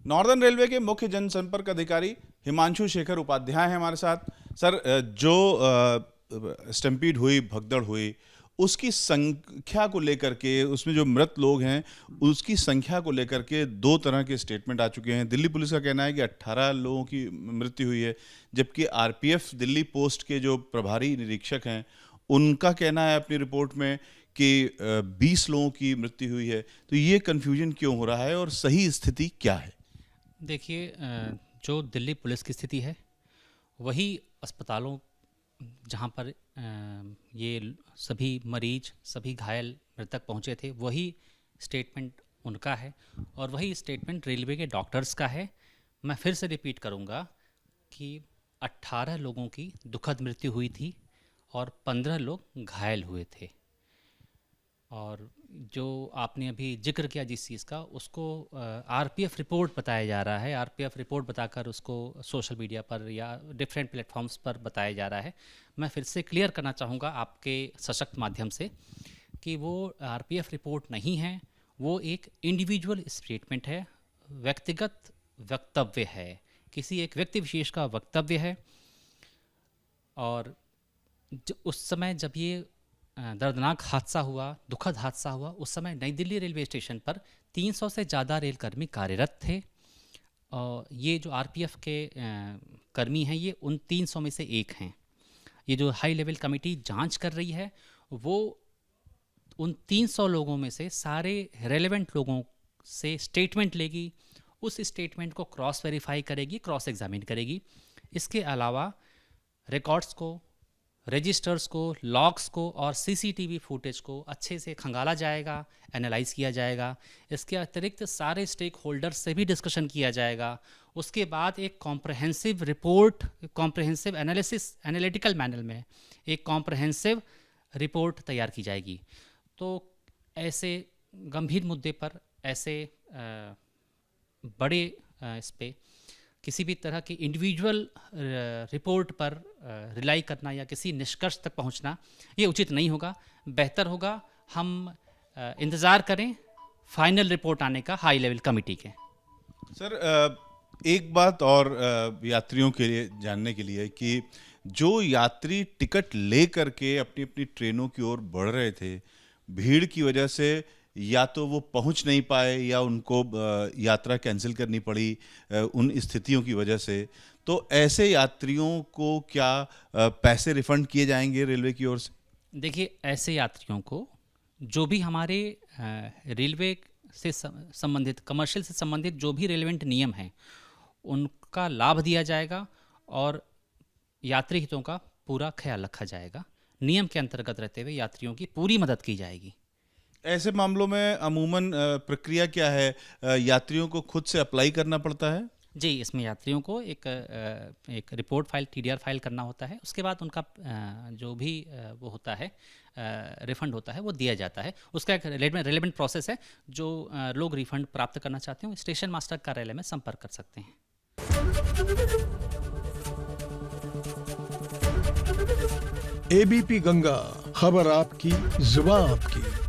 Northern railway के मुख्य जनसंपर्क अधिकारी हिमांशु शेखर उपाध्याय हैं हमारे साथ। सर, जो स्टम्पीड हुई, भगदड़ हुई, उसकी संख्या को लेकर के, उसमें जो मृत लोग हैं उसकी संख्या को लेकर के दो तरह के स्टेटमेंट आ चुके हैं। दिल्ली पुलिस का कहना है कि 18 लोगों की मृत्यु हुई है, जबकि आरपीएफ दिल्ली पोस्ट के जो प्रभारी निरीक्षक हैं उनका कहना है अपनी रिपोर्ट में कि 20 लोगों की मृत्यु हुई है। तो ये कन्फ्यूजन क्यों हो रहा है और सही स्थिति क्या है? देखिए, जो दिल्ली पुलिस की स्थिति है वही अस्पतालों जहाँ पर ये सभी मरीज, सभी घायल, मृतक पहुँचे थे, वही स्टेटमेंट उनका है और वही स्टेटमेंट रेलवे के डॉक्टर्स का है। मैं फिर से रिपीट करूँगा कि 18 लोगों की दुखद मृत्यु हुई थी और 15 लोग घायल हुए थे। और जो आपने अभी जिक्र किया जिस चीज़ का, उसको आरपीएफ रिपोर्ट बताया जा रहा है। आरपीएफ रिपोर्ट बताकर उसको सोशल मीडिया पर या डिफरेंट प्लेटफॉर्म्स पर बताया जा रहा है। मैं फिर से क्लियर करना चाहूँगा आपके सशक्त माध्यम से कि वो आरपीएफ रिपोर्ट नहीं है, वो एक इंडिविजुअल स्टेटमेंट है, व्यक्तिगत वक्तव्य है, किसी एक व्यक्ति विशेष का वक्तव्य है। और उस समय जब ये दर्दनाक हादसा हुआ, दुखद हादसा हुआ, उस समय नई दिल्ली रेलवे स्टेशन पर 300 से ज़्यादा रेलकर्मी कार्यरत थे। और ये जो आरपीएफ के कर्मी हैं, ये उन 300 में से एक हैं। ये जो हाई लेवल कमेटी जांच कर रही है, वो उन 300 लोगों में से सारे रेलेवेंट लोगों से स्टेटमेंट लेगी, उस स्टेटमेंट को क्रॉस वेरीफाई करेगी, क्रॉस एग्जामिन करेगी। इसके अलावा रिकॉर्ड्स को, रजिस्टर्स को, लॉग्स को और सीसीटीवी फुटेज को अच्छे से खंगाला जाएगा, एनालाइज किया जाएगा। इसके अतिरिक्त सारे स्टेक होल्डर्स से भी डिस्कशन किया जाएगा। उसके बाद एक comprehensive report, comprehensive analysis, analytical manner में एक कॉम्प्रहेंसिव रिपोर्ट तैयार की जाएगी। तो ऐसे गंभीर मुद्दे पर, ऐसे बड़े इस पे किसी भी तरह की इंडिविजुअल रिपोर्ट पर रिलाई करना या किसी निष्कर्ष तक पहुंचना ये उचित नहीं होगा। बेहतर होगा हम इंतज़ार करें फाइनल रिपोर्ट आने का हाई लेवल कमेटी के। सर, एक बात और यात्रियों के लिए जानने के लिए कि जो यात्री टिकट ले करके अपनी अपनी ट्रेनों की ओर बढ़ रहे थे, भीड़ की वजह से या तो वो पहुंच नहीं पाए या उनको यात्रा कैंसिल करनी पड़ी उन स्थितियों की वजह से, तो ऐसे यात्रियों को क्या पैसे रिफंड किए जाएंगे रेलवे की ओर से? देखिए, ऐसे यात्रियों को जो भी हमारे रेलवे से संबंधित, कमर्शियल से संबंधित जो भी रेलेवेंट नियम हैं उनका लाभ दिया जाएगा और यात्री हितों का पूरा ख्याल रखा जाएगा। नियम के अंतर्गत रहते हुए यात्रियों की पूरी मदद की जाएगी। ऐसे मामलों में अमूमन प्रक्रिया क्या है? यात्रियों को खुद से अप्लाई करना पड़ता है? जी, इसमें यात्रियों को एक रिपोर्ट फाइल, टीडीआर फाइल करना होता है। उसके बाद उनका जो भी वो होता है, रिफ़ंड होता है, वो दिया जाता है। उसका एक रेलेवेंट प्रोसेस है। जो लोग रिफ़ंड प्राप्त करना चाहते हो, स्टेशन मास्टर कार्यालय में संपर्क कर सकते हैं। एबीपी गंगा, खबर आपकी, जुबान आपकी।